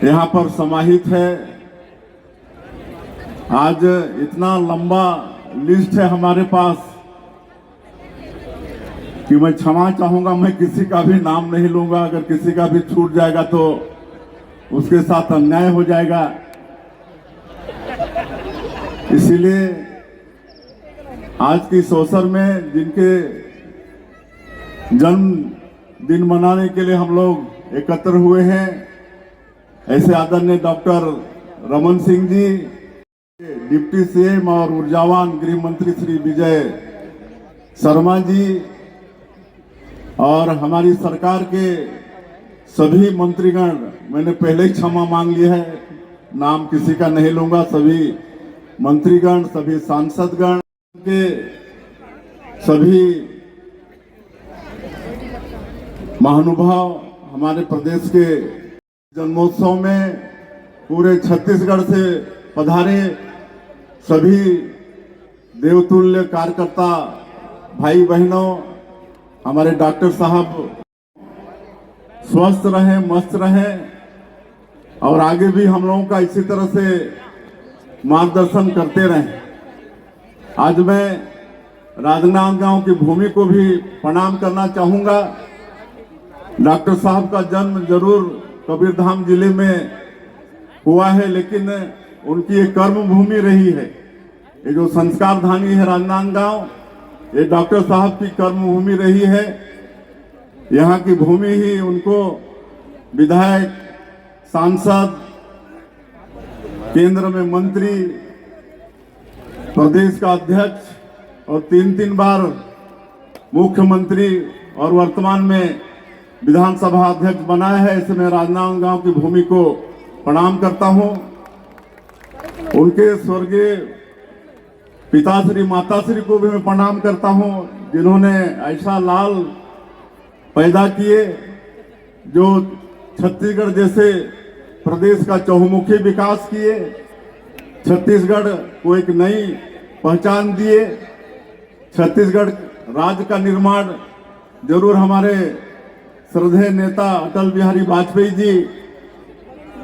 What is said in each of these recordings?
यहाँ पर समाहित है। आज इतना लंबा लिस्ट है हमारे पास कि मैं क्षमा चाहूंगा, मैं किसी का भी नाम नहीं लूंगा। अगर किसी का भी छूट जाएगा तो उसके साथ अन्याय हो जाएगा। इसीलिए आज की इस अवसर में जिनके जन्म दिन मनाने के लिए हम लोग एकत्र हुए हैं, ऐसे आदरणीय doctor Raman Singh ji, deputy CM और ऊर्जावान गृह मंत्री श्री विजय शर्मा जी और हमारी सरकार के सभी मंत्रीगण, मैंने पहले ही क्षमा मांग लिया है, नाम किसी का नहीं लूंगा। सभी मंत्रीगण, सभी सांसदगण के सभी महानुभाव, हमारे प्रदेश के जन्मोत्सव में पूरे छत्तीसगढ़ से पधारे सभी देवतुल्य कार्यकर्ता भाई बहनों, हमारे डॉक्टर साहब स्वस्थ रहें, मस्त रहें और आगे भी हम लोगों का इसी तरह से मार्गदर्शन करते रहें। आज मैं राजनांदगांव की भूमि को भी प्रणाम करना चाहूँगा। डॉक्टर साहब का जन्म जरूर कबीरधाम जिले में हुआ है, लेकिन उनकी एक कर्म भूमि रही है। ये जो संस्कार धानी है राजनांदगांव, ये डॉक्टर साहब की कर्म भूमि रही है। यहाँ की भूमि ही उनको विधायक, सांसद, केंद्र में मंत्री, प्रदेश का अध्यक्ष और तीन बार मुख्यमंत्री और वर्तमान में विधानसभा अध्यक्ष बनाया है। ऐसे मैं राजनांदगांव की भूमि को प्रणाम करता हूं। उनके स्वर्गीय पिताश्री माताश्री को भी मैं प्रणाम करता हूं, जिन्होंने ऐसा लाल पैदा किए जो छत्तीसगढ़ जैसे प्रदेश का चहुमुखी विकास किए, छत्तीसगढ़ को एक नई पहचान दिए। छत्तीसगढ़ राज्य का निर्माण जरूर हमारे श्रद्धेय नेता अटल बिहारी वाजपेयी जी,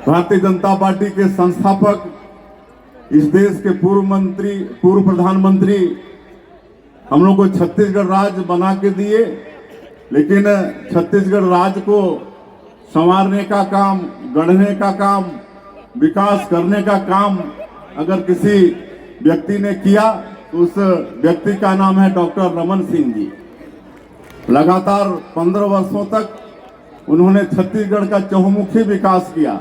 भारतीय जनता पार्टी के संस्थापक, इस देश के पूर्व प्रधानमंत्री हम लोग को छत्तीसगढ़ राज्य बना के दिए। लेकिन छत्तीसगढ़ राज्य को संवारने का काम, गढ़ने का काम, विकास करने का काम अगर किसी व्यक्ति ने किया तो उस व्यक्ति का नाम है डॉक्टर रमन सिंह जी। लगातार 15 वर्षों तक उन्होंने छत्तीसगढ़ का चहुमुखी विकास किया।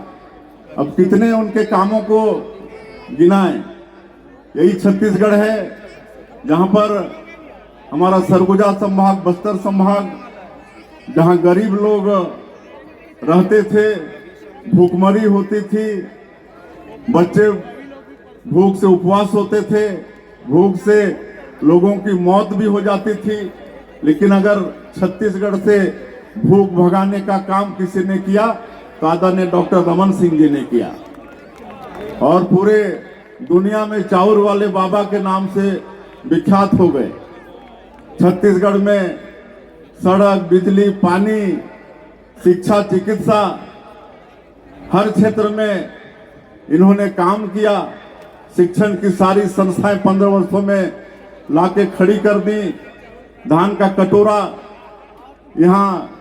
अब कितने उनके कामों को गिनाएं। यही छत्तीसगढ़ है जहां पर हमारा सरगुजा संभाग, बस्तर संभाग, जहां गरीब लोग रहते थे, भूखमरी होती थी, बच्चे भूख से उपवास होते थे, भूख से लोगों की मौत भी हो जाती थी। लेकिन अगर छत्तीसगढ़ से भूख भगाने का काम किसी ने किया तो आदरणीय डॉक्टर रमन सिंह जी ने किया और पूरे दुनिया में चाउर वाले बाबा के नाम से विख्यात हो गए। छत्तीसगढ़ में सड़क, बिजली, पानी, शिक्षा, चिकित्सा, हर क्षेत्र में इन्होंने काम किया। शिक्षण की सारी संस्थाएं 15 वर्षों में लाके खड़ी कर दी। धान का कटोरा, यहाँ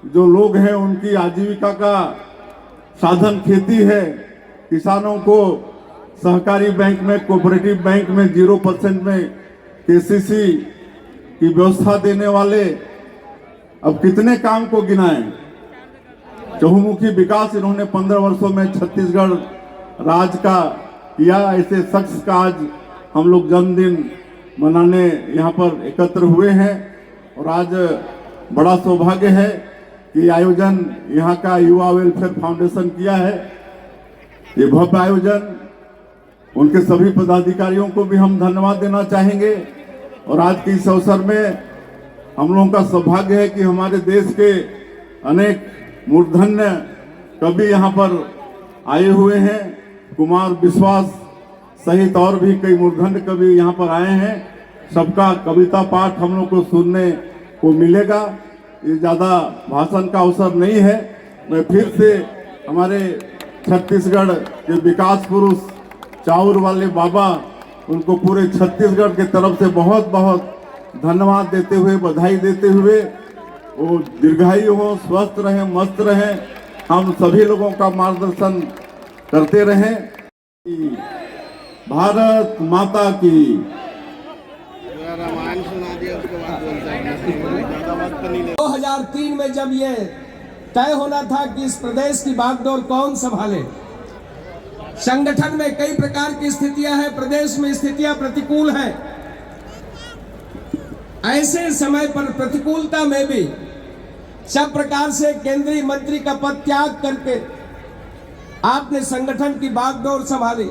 जो लोग हैं उनकी आजीविका का साधन खेती है। किसानों को सहकारी बैंक में, कोऑपरेटिव बैंक में 0% में केसीसी की व्यवस्था देने वाले। अब कितने काम को गिनाएं। चहुमुखी विकास इन्होंने 15 वर्षों में छत्तीसगढ़ राज्य का किया। ऐसे शख्स का आज हम लोग जन्मदिन मनाने यहाँ पर एकत्र हुए हैं और आज बड़ा सौभाग्य है कि आयोजन यहाँ का युवा वेलफेयर फाउंडेशन किया है। ये भव्य आयोजन, उनके सभी पदाधिकारियों को भी हम धन्यवाद देना चाहेंगे। और आज के इस अवसर में हम लोगों का सौभाग्य है कि हमारे देश के अनेक मूर्धन्य कवि यहाँ पर आए हुए हैं। कुमार विश्वास सहित और भी कई मूर्धन्य कवि यहाँ पर आए हैं। सबका कविता पाठ हम लोग को सुनने को मिलेगा। ये ज़्यादा भाषण का अवसर नहीं है। मैं फिर से हमारे छत्तीसगढ़ के विकास पुरुष चाउर वाले बाबा, उनको पूरे छत्तीसगढ़ के तरफ से बहुत बहुत धन्यवाद देते हुए, बधाई देते हुए, वो दीर्घायु हो, स्वस्थ रहे, मस्त रहे, हम सभी लोगों का मार्गदर्शन करते रहें। भारत माता की। रामायण सुना दिया उसके बाद बोलते हैं। 2003 में जब ये तय होना था कि इस प्रदेश की बागडोर कौन संभाले, संगठन में कई प्रकार की स्थितियां हैं, प्रदेश में स्थितियां प्रतिकूल हैं। ऐसे समय पर प्रतिकूलता में भी सब प्रकार से केंद्रीय मंत्री का पद त्याग करके आपने संगठन की बागडोर संभाली।